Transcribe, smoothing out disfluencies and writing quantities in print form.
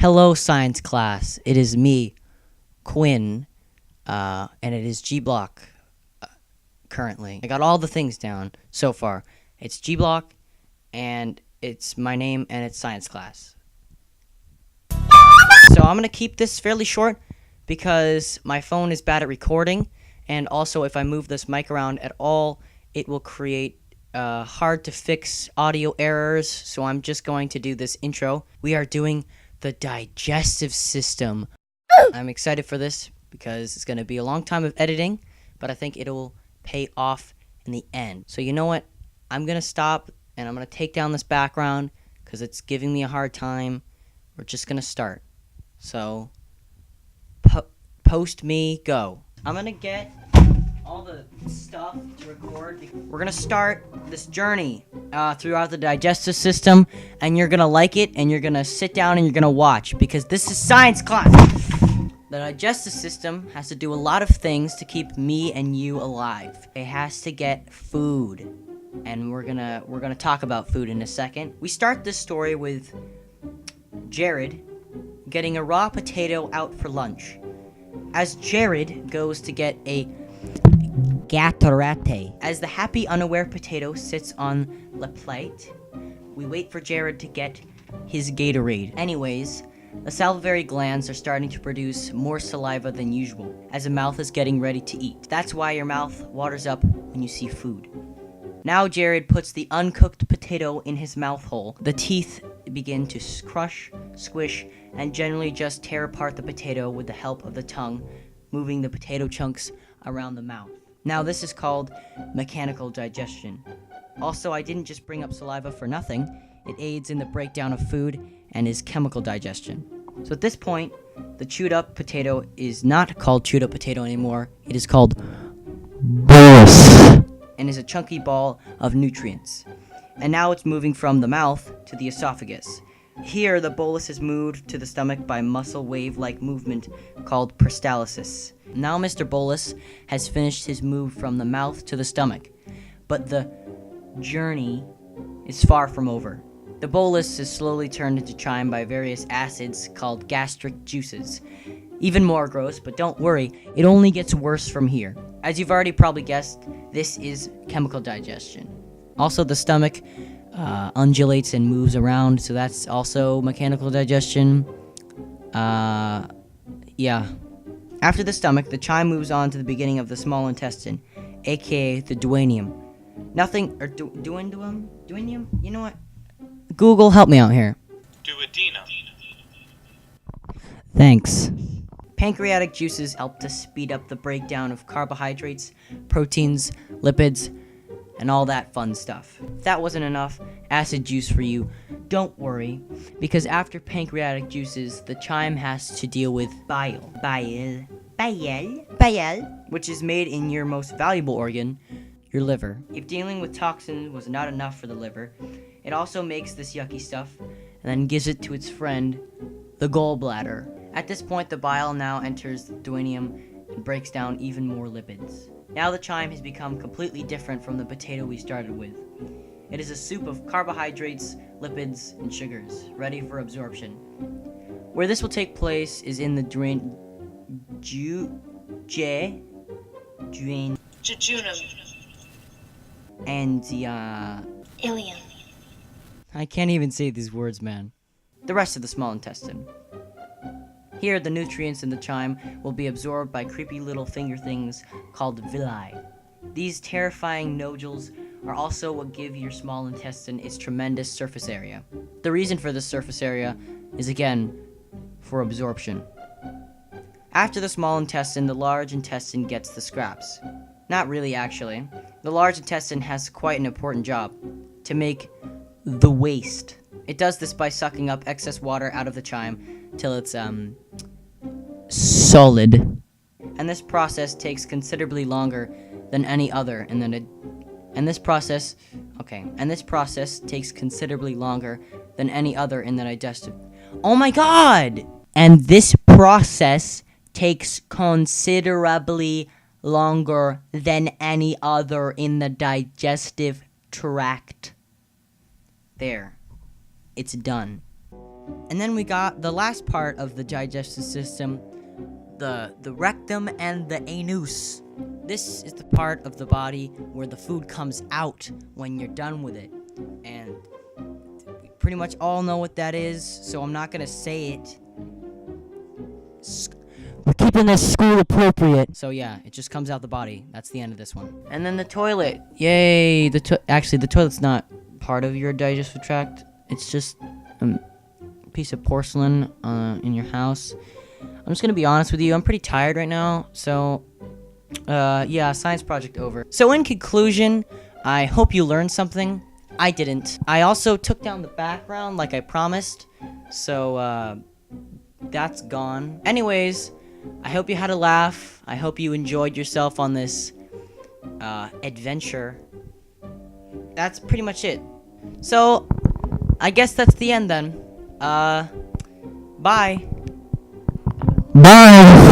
Hello, science class. It is me, Quinn, and it is G Block currently. I got all the things down so far. It's G Block, and it's my name, and it's science class. So I'm going to keep this fairly short because my phone is bad at recording, and also if I move this mic around at all, it will create hard to fix audio errors. So I'm just going to do this intro. We are doing the digestive system. I'm excited for this because it's going to be a long time of editing, but I think it'll pay off in the end. So you know what? I'm going to stop and I'm going to take down this background because it's giving me a hard time. We're just going to start. So post me, go. I'm going to get all the stuff to record. We're going to start this journey throughout the digestive system, and you're going to like it, and you're going to sit down and you're going to watch, because this is science class. The digestive system has to do a lot of things to keep me and you alive. It has to get food, and we're gonna talk about food in a second. We start this story with Jared getting a raw potato out for lunch. As Jared goes to get a Gatorade. As the happy, unaware potato sits on the plate, we wait for Jared to get his Gatorade. Anyways, the salivary glands are starting to produce more saliva than usual as the mouth is getting ready to eat. That's why your mouth waters up when you see food. Now Jared puts the uncooked potato in his mouth hole. The teeth begin to crush, squish, and generally just tear apart the potato with the help of the tongue, moving the potato chunks around the mouth. Now this is called mechanical digestion. Also, I didn't just bring up saliva for nothing. It aids in the breakdown of food and is chemical digestion. So at this point, the chewed up potato is not called chewed up potato anymore. It is called bolus and is a chunky ball of nutrients. And now it's moving from the mouth to the esophagus. Here, the bolus is moved to the stomach by muscle wave-like movement called peristalsis. Now Mr. Bolus has finished his move from the mouth to the stomach, but the journey is far from over. The bolus is slowly turned into chyme by various acids called gastric juices. Even more gross, but don't worry, it only gets worse from here. As you've already probably guessed, this is chemical digestion. Also, the stomach undulates and moves around, so that's also mechanical digestion. Yeah. After the stomach, the chyme moves on to the beginning of the small intestine, aka the duodenum. Duodenum? You know what? Google, help me out here. Duodenum. Thanks. Pancreatic juices help to speed up the breakdown of carbohydrates, proteins, lipids, and all that fun stuff. If that wasn't enough acid juice for you, don't worry, because after pancreatic juices, the chyme has to deal with bile, which is made in your most valuable organ, your liver. If dealing with toxins was not enough for the liver, it also makes this yucky stuff and then gives it to its friend, the gallbladder. At this point, the bile now enters the duodenum and breaks down even more lipids. Now the chyme has become completely different from the potato we started with. It is a soup of carbohydrates, lipids, and sugars, ready for absorption. Where this will take place is in the jejunum. And the Ilium. I can't even say these words, man. The rest of the small intestine. Here, the nutrients in the chyme will be absorbed by creepy little finger things called villi. These terrifying nodules are also what give your small intestine its tremendous surface area. The reason for this surface area is, again, for absorption. After the small intestine, the large intestine gets the scraps. Not really, actually. The large intestine has quite an important job: to make the waste. It does this by sucking up excess water out of the chyme till it's solid. And this process takes considerably longer than any other in this process takes considerably longer than any other in the digestive. Oh my god! And this process takes considerably longer than any other in the digestive tract. There. It's done. And then we got the last part of the digestive system, the rectum and the anus. This is the part of the body where the food comes out when you're done with it. And we pretty much all know what that is, so I'm not gonna say it. We're keeping this school appropriate. So yeah, it just comes out the body. That's the end of this one. And then the toilet. Yay! Actually, the toilet's not part of your digestive tract. It's just a piece of porcelain in your house. I'm just gonna be honest with you. I'm pretty tired right now, so yeah, science project over. So in conclusion, I hope you learned something. I didn't. I also took down the background like I promised, so that's gone. Anyways, I hope you had a laugh. I hope you enjoyed yourself on this adventure. That's pretty much it. So, I guess that's the end then. Bye. Bye.